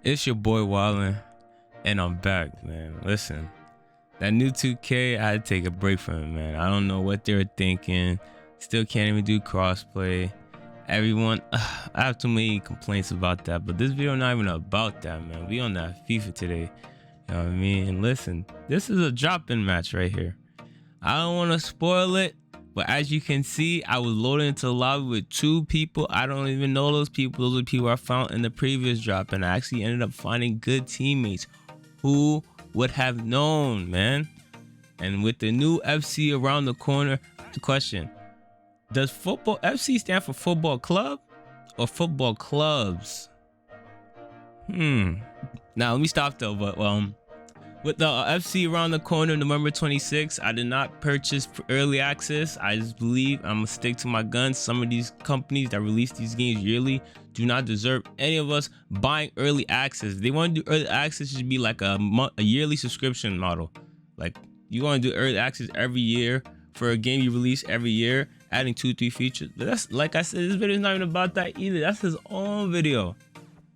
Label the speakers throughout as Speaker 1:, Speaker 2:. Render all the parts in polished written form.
Speaker 1: It's your boy Wauln, and I'm back, man. Listen, that new 2K, I had to take a break from it, man. I don't know what they were thinking. Still can't even do crossplay. Everyone, I have too many complaints about that, but this video not even about that, man. We on that FIFA today, you know what I mean? And listen, this is a drop-in match right here. I don't want to spoil it, but as you can see, I was loaded into the lobby with 2 people. I don't even know those people. Those are people I found in the previous drop, and I actually ended up finding good teammates. Who would have known, man? And with the new FC around the corner, the question: does football FC stand for football club or football clubs? Now let me stop though. But with the FC around the corner, November 26th, I did not purchase early access. I just believe I'm gonna stick to my guns. Some of these companies that release these games yearly do not deserve any of us buying early access. If they want to do early access, it should be like a yearly subscription model. Like you want to do early access every year for a game you release every year, adding 2-3 features. But that's, like I said, this video is not even about that either. That's his own video.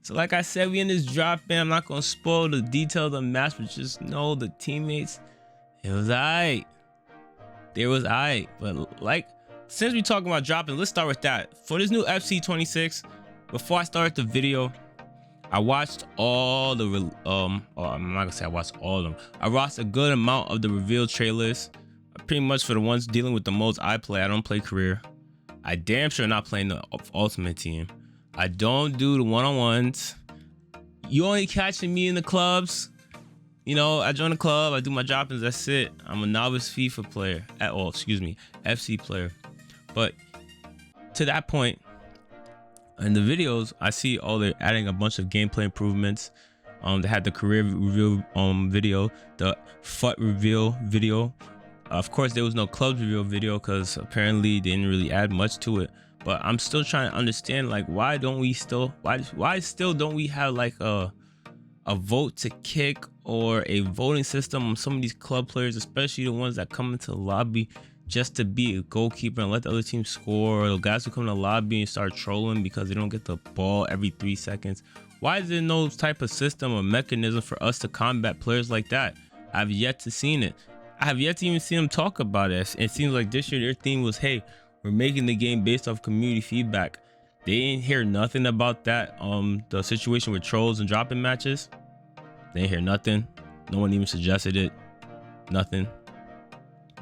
Speaker 1: So like I said, we in this drop in. I'm not gonna spoil the details of the match, but just know the teammates, it was alright. There was alright. But like, since we talking about dropping, let's start with that. For this new FC 26, before I start the video, I watched all the I'm not gonna say I watched all of them. I watched a good amount of the reveal trailers. Pretty much for the ones dealing with the modes I play. I don't play career. I damn sure not playing the ultimate team. I don't do the one-on-ones. You only catching me in the clubs. You know, I join the club, I do my droppings, that's it. I'm a novice FIFA player FC player. But to that point, in the videos, I see they're adding a bunch of gameplay improvements. They had the career reveal video, the FUT reveal video. Of course, there was no clubs reveal video because apparently they didn't really add much to it. But I'm still trying to understand, like, why don't we still don't we have like a vote to kick or a voting system on some of these club players, especially the ones that come into the lobby just to be a goalkeeper and let the other team score, or the guys who come to the lobby and start trolling because they don't get the ball every 3 seconds. Why is there no type of system or mechanism for us to combat players like that? I've yet to seen it. I have yet to even see them talk about it. It seems like this year their theme was, hey, we're making the game based off community feedback. They didn't hear nothing about that. The situation with trolls and dropping matches. They didn't hear nothing. No one even suggested it. Nothing.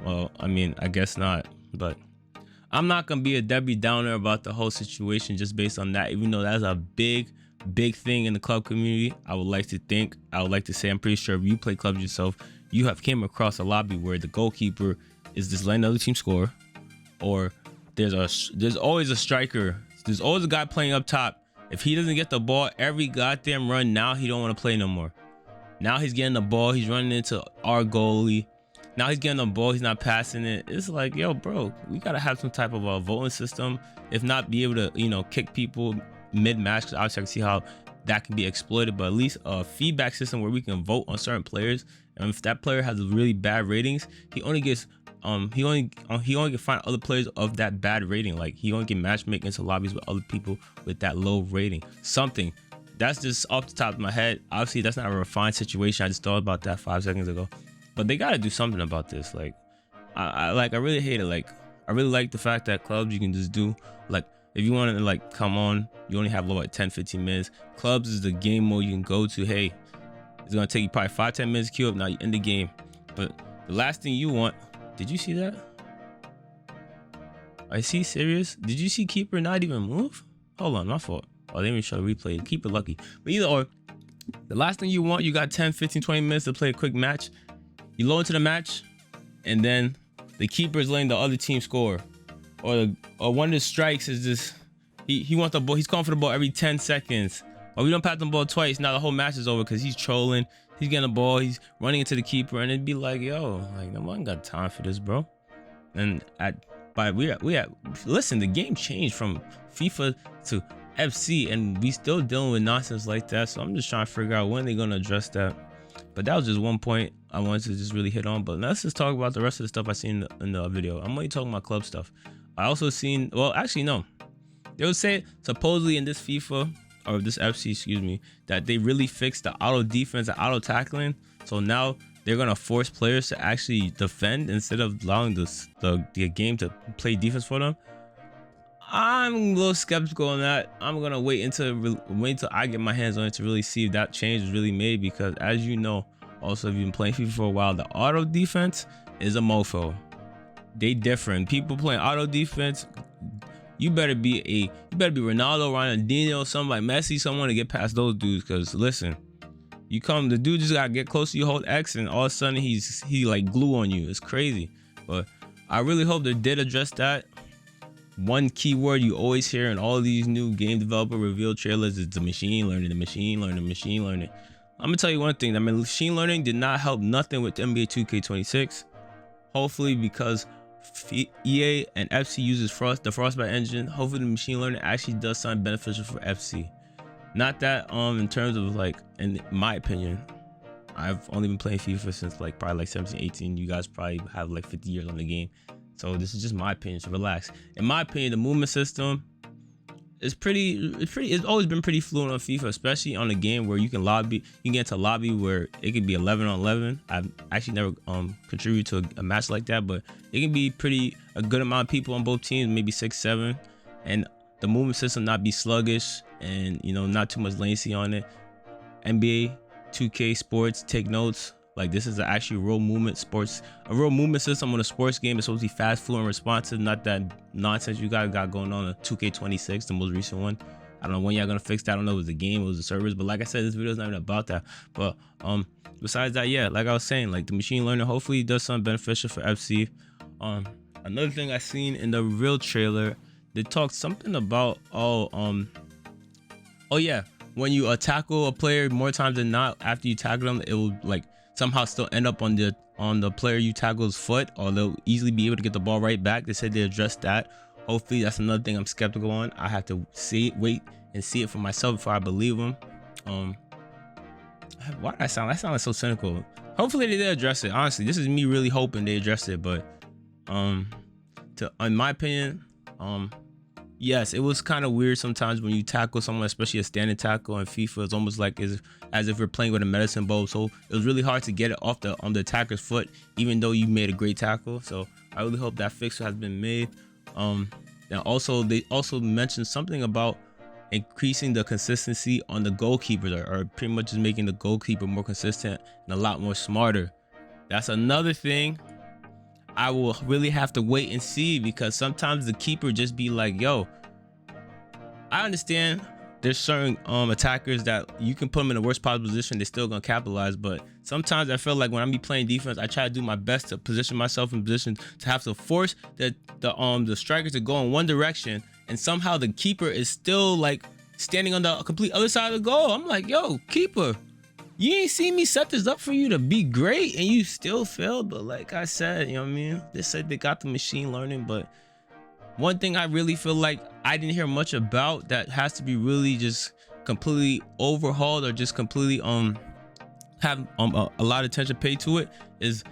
Speaker 1: Well, I mean, I guess not. But I'm not gonna be a Debbie Downer about the whole situation just based on that. Even though that's a big thing in the club community. I would like to say, I'm pretty sure if you play clubs yourself, you have came across a lobby where the goalkeeper is just letting the other team score, or there's always a striker. There's always a guy playing up top. If he doesn't get the ball every goddamn run, now he don't want to play no more. Now he's getting the ball, he's running into our goalie. Now he's getting the ball, he's not passing it. It's like, yo, bro, we gotta have some type of a voting system. If not, be able to, you know, kick people mid-match, because obviously I can see how that can be exploited. But at least a feedback system where we can vote on certain players. And if that player has really bad ratings, he only gets he only can find other players of that bad rating. Like he only can matchmake into lobbies with other people with that low rating. Something that's just off the top of my head. Obviously that's not a refined situation. I just thought about that 5 seconds ago. But they got to do something about this. Like I really hate it. Like I really like the fact that clubs you can just do, like, if you want to, like, come on, you only have like 10-15 minutes. Clubs is the game mode you can go to. Hey, it's gonna take you probably 5-10 minutes to queue up. Now you end the game. But the last thing you want. Did you see that? I see. Serious? Did you see keeper not even move? Hold on, my fault. Oh, they didn't even show the replay. Keeper lucky. But either or, the last thing you want, you got 10, 15, 20 minutes to play a quick match. You load into the match, and then the keeper is letting the other team score. Or one of the strikes is just, he wants the ball. He's calling for the ball every 10 seconds. Or we don't pass the ball twice. Now the whole match is over because he's trolling. He's getting the ball. He's running into the keeper, and it'd be like, yo, like, no one got time for this, bro. And listen, the game changed from FIFA to FC, and we still dealing with nonsense like that. So I'm just trying to figure out when they're gonna address that. But that was just one point I wanted to just really hit on. But let's just talk about the rest of the stuff I seen in the video. I'm only talking about club stuff. I also seen, well, actually no. They would say supposedly in this FIFA, or this FC, excuse me, that they really fixed the auto defense and auto tackling. So now they're gonna force players to actually defend instead of allowing the game to play defense for them. I'm a little skeptical on that. I'm gonna wait until I get my hands on it to really see if that change is really made, because as you know, also if you've been playing FIFA for a while, the auto defense is a mofo. They different. People playing auto defense, you better be Ronaldo, Ronaldinho, somebody like Messi, someone to get past those dudes. Cause listen, the dude just gotta get close to you, hold X, and all of a sudden he like glue on you. It's crazy. But I really hope they did address that. One key word you always hear in all these new game developer reveal trailers is the machine learning, the machine learning, the machine learning. I'm gonna tell you one thing, that machine learning did not help nothing with NBA 2K26. Hopefully, because EA and FC uses the Frostbite engine, hopefully the machine learning actually does something beneficial for FC. Not that in terms of like, in my opinion, I've only been playing FIFA since like probably like 17, 18. You guys probably have like 50 years on the game. So this is just my opinion, so relax. In my opinion, the movement system is it's always been pretty fluent on FIFA, especially on a game where you can get into a lobby where it could be 11 on 11. I've actually never contributed to a match like that, but it can be a good amount of people on both teams, maybe 6, 7, and the movement system not be sluggish and not too much latency on it. NBA 2K Sports, take notes. Like, this is actually a real movement system on a sports game. It's supposed to be fast, fluent, responsive, not that nonsense you got going on 2K26, the most recent one. I don't know when y'all gonna fix that. I don't know if it was the game, it was the servers, but like I said, this video is not even about that. But besides that, yeah, like I was saying, like the machine learning hopefully does something beneficial for FC. Another thing I seen in the real trailer, they talked something about oh yeah, when you tackle a player more times than not, after you tackle them, it will like somehow still end up on the player you tackle's foot, or they'll easily be able to get the ball right back. They said they addressed that. Hopefully that's another thing I'm skeptical on. I have to wait and see it for myself before I believe them. Why did I sound like so cynical? Hopefully they did address it. Honestly, this is me really hoping they address it. But in my opinion, yes, it was kind of weird sometimes when you tackle someone, especially a standing tackle in FIFA. It's almost like as if you're playing with a medicine ball. So it was really hard to get it off the attacker's foot, even though you made a great tackle. So I really hope that fix has been made. And also they also mentioned something about increasing the consistency on the goalkeepers, or pretty much just making the goalkeeper more consistent and a lot more smarter. That's another thing I will really have to wait and see, because sometimes the keeper just be like, yo, I understand there's certain attackers that you can put them in the worst possible position, they're still gonna capitalize. But sometimes I feel like when I'm playing defense, I try to do my best to position myself in position to have to force the striker to go in one direction, and somehow the keeper is still like standing on the complete other side of the goal. I'm like, yo, keeper, you ain't see me set this up for you to be great, and you still failed. But like I said, you know what I mean? They said they got the machine learning, but one thing I really feel like I didn't hear much about that has to be really just completely overhauled, or just completely have a lot of attention paid to it, is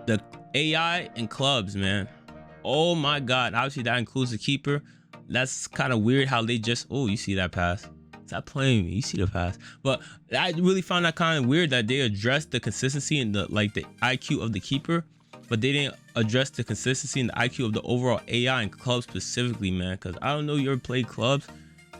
Speaker 1: the AI in clubs, man. Oh my God. Obviously that includes the keeper. That's kind of weird how they just, oh, you see that pass? Stop playing me. You see the pass. But I really found that kind of weird that they addressed the consistency and the IQ of the keeper, but they didn't address the consistency and the IQ of the overall AI in clubs specifically, man. Because I don't know, you ever played clubs?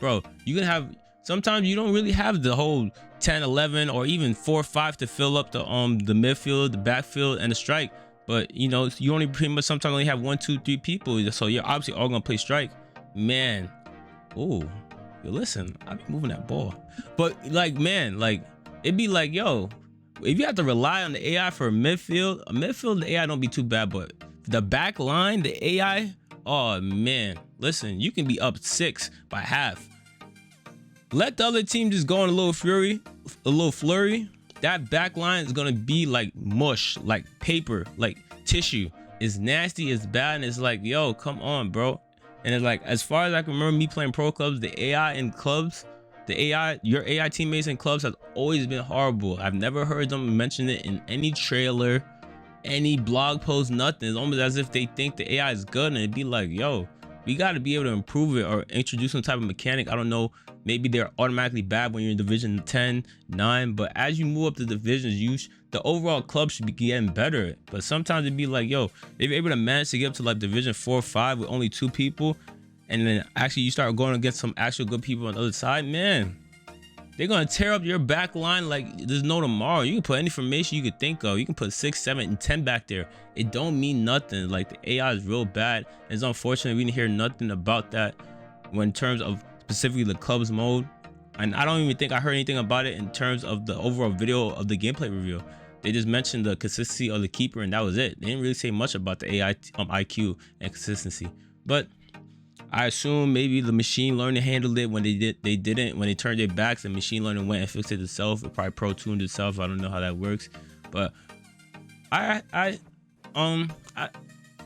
Speaker 1: Bro, you can have, sometimes you don't really have the whole 10, 11, or even 4 or 5 to fill up the midfield, the backfield, and the strike. But you only pretty much sometimes only have 1, 2, 3 people. So you're obviously all gonna play strike. Man, oh, yo, listen, I be moving that ball. But like, man, like it'd be like, yo, if you have to rely on the AI for a midfield, the AI don't be too bad, but the back line, the AI, oh man, listen, you can be up 6 by half. Let the other team just go on a little flurry. That back line is gonna be like mush, like paper, like tissue. It's nasty, it's bad, and it's like, yo, come on, bro. And it's like, as far as I can remember me playing pro clubs, the AI in clubs, your AI teammates in clubs has always been horrible. I've never heard them mention it in any trailer, any blog post, nothing. It's almost as if they think the AI is good, and it'd be like, yo, we got to be able to improve it or introduce some type of mechanic. I don't know, maybe they're automatically bad when you're in division 10, 9, but as you move up the divisions, the overall club should be getting better. But sometimes it'd be like, yo, if you're able to manage to get up to like division 4 or 5 with only 2 people, and then actually you start going against some actual good people on the other side, man, they're gonna tear up your back line like there's no tomorrow. You can put any formation you could think of. You can put 6, 7, and 10 back there. It don't mean nothing. Like, the AI is real bad. It's unfortunate we didn't hear nothing about that when in terms of specifically the club's mode. And I don't even think I heard anything about it in terms of the overall video of the gameplay review. They just mentioned the consistency of the keeper, and that was it. They didn't really say much about the AI IQ and consistency. But I assume maybe the machine learning handled it when they didn't. When they turned their backs, the machine learning went and fixed it itself. It probably pro-tuned itself. I don't know how that works. But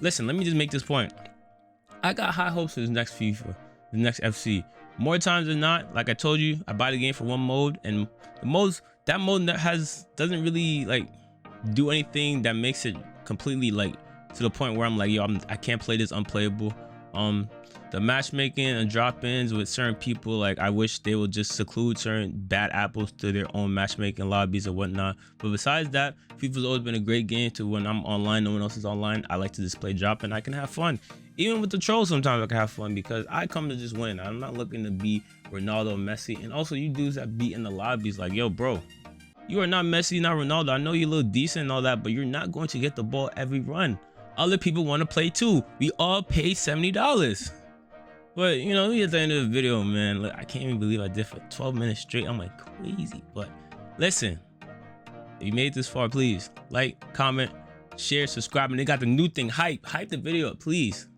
Speaker 1: listen, let me just make this point. I got high hopes for this next FIFA, the next FC. More times than not, like I told you, I buy the game for one mode, and that mode doesn't really like do anything that makes it completely like to the point where I'm like, yo, I can't play this unplayable. The matchmaking and drop-ins with certain people, like, I wish they would just seclude certain bad apples to their own matchmaking lobbies or whatnot. But besides that, FIFA's always been a great game to when I'm online, no one else is online. I like to just play drop and I can have fun. Even with the trolls, sometimes I can have fun because I come to just win. I'm not looking to be Ronaldo, Messi. And also, you dudes that be in the lobbies, like, yo, bro, you are not Messi, not Ronaldo. I know you look decent and all that, but you're not going to get the ball every run. Other people want to play too. We all pay $70. But, you know, we at the end of the video, man. Look, I can't even believe I did for 12 minutes straight. I'm like crazy. But listen, if you made this far, please like, comment, share, subscribe. And they got the new thing, hype the video up, please.